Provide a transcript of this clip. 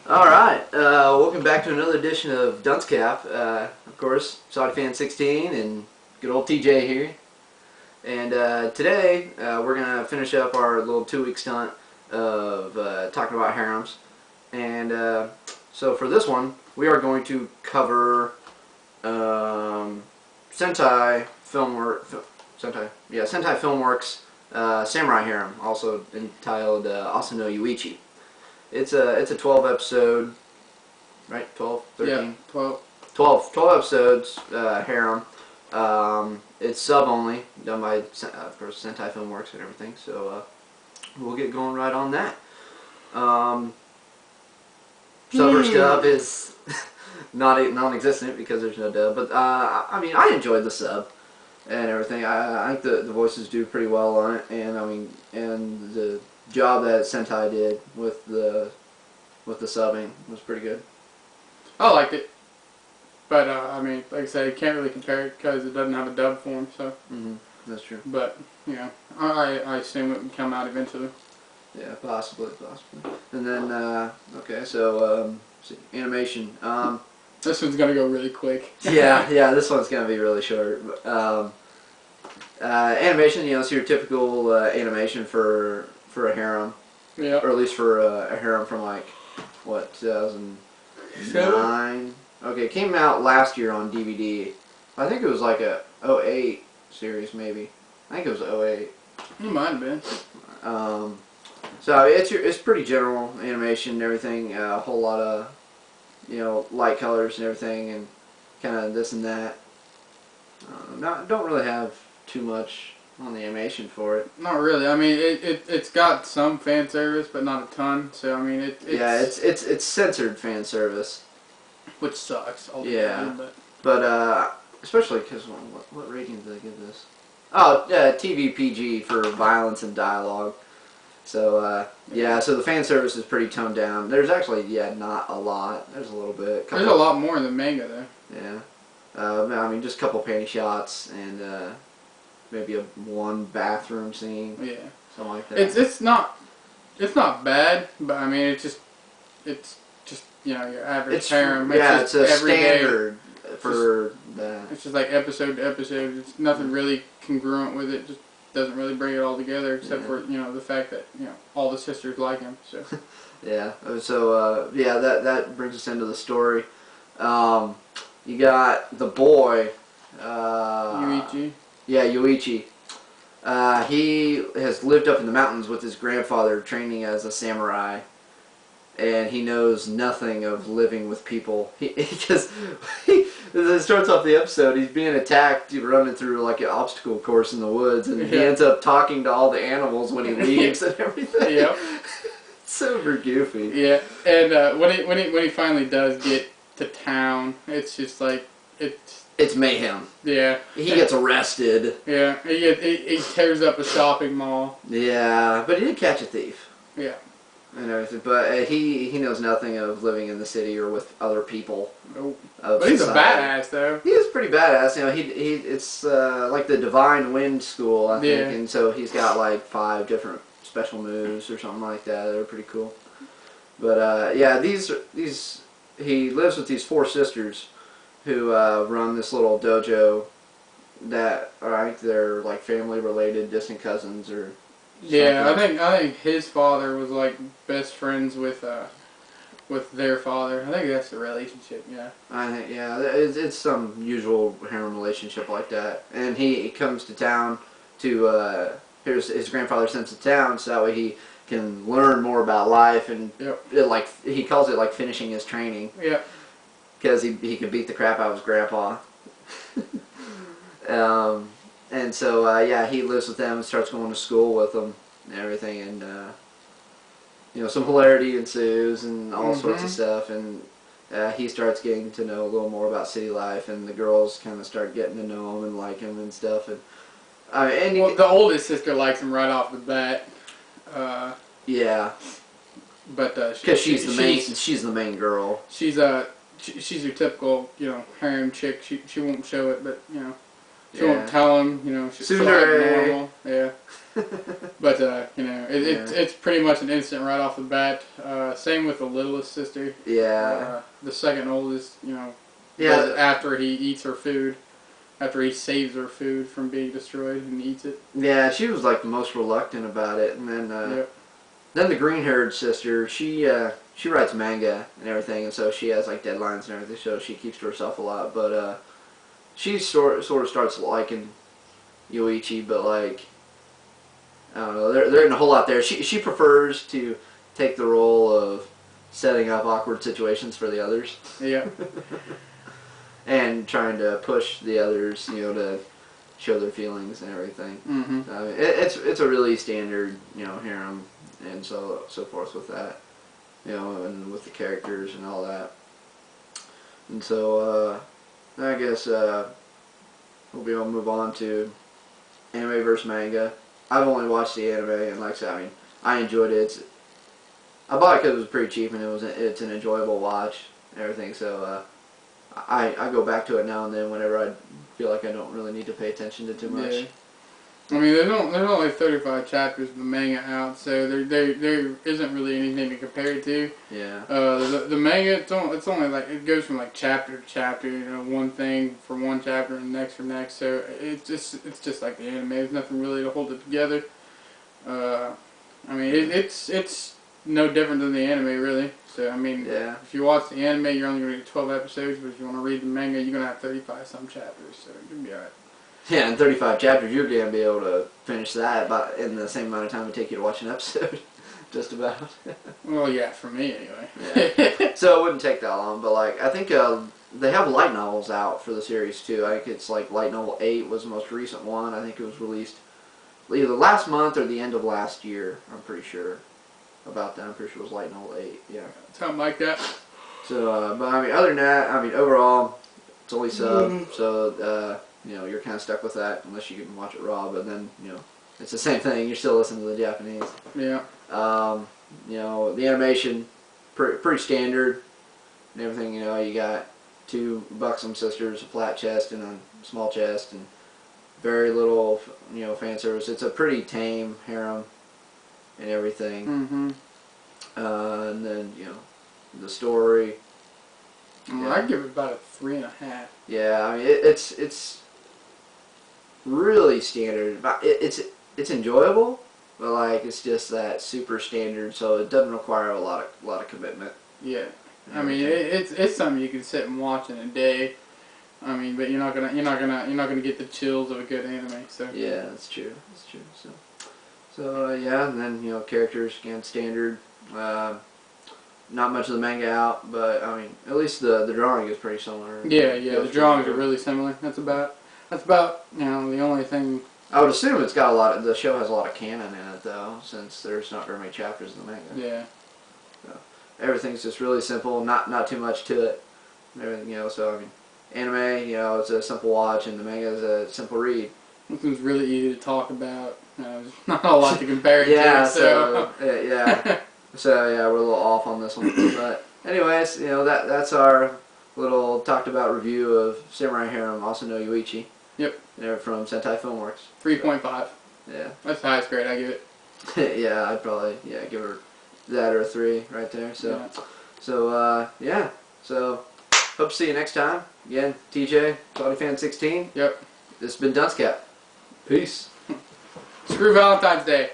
Alright, welcome back to another edition of Dunce Cap. Of course, SaudiFan16 and good old TJ here. And today we're going to finish up our little 2-week stunt of talking about harems. And so for this one, we are going to cover Sentai Filmworks Samurai Harem, also entitled Asano Yoichi. It's a 12 episode, right? 12, 13? Yeah, 12. 12 episodes, harem. It's sub only, done by, of course, Sentai Filmworks and everything, so we'll get going right on that. Sub or dub is non-existent because there's no dub, but I mean, I enjoyed the sub and everything. I think the voices do pretty well on it, and I mean, and the job that Sentai did with the subbing was pretty good. I liked it, but I mean, like I said, you can't really compare it because it doesn't have a dub form. So. That's true. But you know, I assume it would come out eventually. Yeah, possibly. And then okay, so animation. This one's gonna go really quick. yeah, this one's gonna be really short. Animation, you know, it's your typical animation for a harem. Yeah. Or at least for a harem from like, what, 2009? Okay, it came out last year on DVD. I think it was like a 08 series maybe. I think it was 08. You might have been. So it's pretty general animation and everything. A whole lot of, you know, light colors and everything, and kind of this and that. Don't really have too much on the animation for it. Not really. I mean, it's got some fan service, but not a ton. So I mean, it's censored fan service, which sucks. Yeah, but especially because what rating did they give this? Oh, TV PG for violence and dialogue. So yeah, so the fan service is pretty toned down. There's actually not a lot. There's a little bit. There's a lot more in the manga though. Yeah, I mean just a couple panty shots and maybe one bathroom scene. Yeah, something like that. It's not bad, but I mean it's just you know your average harem. It's a standard for that. It's just like episode to episode. It's nothing really congruent with it. Just doesn't really bring it all together, except for you know the fact that you know all the sisters like him. So yeah. So yeah, that brings us into the story. You got the boy. Yoichi. Yeah, Yoichi. He has lived up in the mountains with his grandfather training as a samurai, and he knows nothing of living with people. Because it starts off the episode, he's being attacked, running through like an obstacle course in the woods, and he ends up talking to all the animals when he leaves and everything. Yep. Super goofy. Yeah, and when he finally does get to town, it's just like it's mayhem. Yeah. He gets arrested. Yeah, he tears up a shopping mall. Yeah, but he did catch a thief. Yeah. And everything, but he knows nothing of living in the city or with other people. Nope. But he's a badass though. He is pretty badass. You know, it's like the Divine Wind School, I think, and so he's got like 5 different special moves or something like that. They're pretty cool. But yeah, he lives with these 4 sisters who run this little dojo that I think they're like family related, distant cousins or something. Yeah, I think his father was like best friends with their father. I think that's the relationship. Yeah. I think it's some usual harem relationship like that. And he comes to town to his grandfather sends to town so that way he can learn more about life and like he calls it like finishing his training. Yeah. Because he could beat the crap out of his grandpa. And so, yeah, he lives with them and starts going to school with them and everything. And, you know, some hilarity ensues and all sorts of stuff. And he starts getting to know a little more about city life. And the girls kind of start getting to know him and like him and stuff. And, well, the oldest sister likes him right off the bat. Yeah. But because she's the main girl. She's your typical, you know, harem chick. She won't show it, but, you know. She won't tell him, you know, she's like normal. Yeah. But, you know, it's pretty much an instant right off the bat. Same with the littlest sister. Yeah. The second oldest, you know, yeah. after he eats her food. After he saves her food from being destroyed and eats it. Yeah, she was like the most reluctant about it. And then then the green-haired sister, she writes manga and everything, and so she has like deadlines and everything, so she keeps to herself a lot. But she sort of starts liking Yoichi, but like, I don't know, there isn't a whole lot there. She prefers to take the role of setting up awkward situations for the others. Yeah. And trying to push the others, you know, to show their feelings and everything. Mm-hmm. It's a really standard, you know, harem and so forth with that, you know, and with the characters and all that. And so I guess we'll be able to move on to anime versus manga. I've only watched the anime, and like I said, I mean, I enjoyed it. I bought it because it was pretty cheap, and it's an enjoyable watch and everything. So I go back to it now and then whenever I feel like I don't really need to pay attention to too much. Yeah. I mean, there's only 35 chapters of the manga out, so there isn't really anything to compare it to. Yeah. The manga, it's only like, it goes from like chapter to chapter, you know, one thing for one chapter and next for next. So it's just like the anime. There's nothing really to hold it together. I mean, it's no different than the anime, really. So I mean, yeah. If you watch the anime, you're only going to get 12 episodes, but if you want to read the manga, you're going to have 35 some chapters. So you'll be alright. Yeah, in 35 chapters, you're going to be able to finish that about in the same amount of time it would take you to watch an episode. Just about. Well, yeah, for me anyway. Yeah. So it wouldn't take that long, but like, I think they have light novels out for the series too. I think it's like light novel 8 was the most recent one. I think it was released either last month or the end of last year. I'm pretty sure about that. I'm pretty sure it was light novel 8. Yeah. Something like that. So, but I mean, other than that, I mean, overall, it's only sub, so you know, you're kind of stuck with that unless you can watch it raw. But then, you know, it's the same thing. You're still listening to the Japanese. Yeah. You know, the animation pretty standard and everything. You know, you got two buxom sisters, a flat chest and a small chest, and very little, you know, fan service. It's a pretty tame harem and everything. Mm-hmm. And then, you know, the story. Well, I'd give it about a 3.5. Yeah, I mean, it's really standard. It's enjoyable, but like it's just that super standard, so it doesn't require a lot of commitment. Yeah, I mean it's something you can sit and watch in a day. I mean, but you're not gonna get the chills of a good anime. So yeah, that's true. That's true. So yeah, and then, you know, characters again standard. Not much of the manga out, but I mean, at least the drawing is pretty similar. Yeah, the drawings are really similar. That's about you know, the only thing. I would assume it's got the show has a lot of canon in it though, since there's not very many chapters in the manga. Yeah. So everything's just really simple, not too much to it. Everything, you know, so I mean, anime, you know, it's a simple watch, and the manga is a simple read. This was really easy to talk about. There's not a lot to compare it yeah, to. So yeah. So yeah, we're a little off on this one, but anyways, you know, that's our little talked about review of Samurai Harem, also know Yoichi. Yep. They're from Sentai Filmworks. 3.5. Yeah. That's the highest grade I give it. Yeah, I'd probably give her that or a 3 right there. So, yeah. So yeah. So hope to see you next time. Again, TJ, Fan16. Yep. This has been Dunce. Peace. Screw Valentine's Day.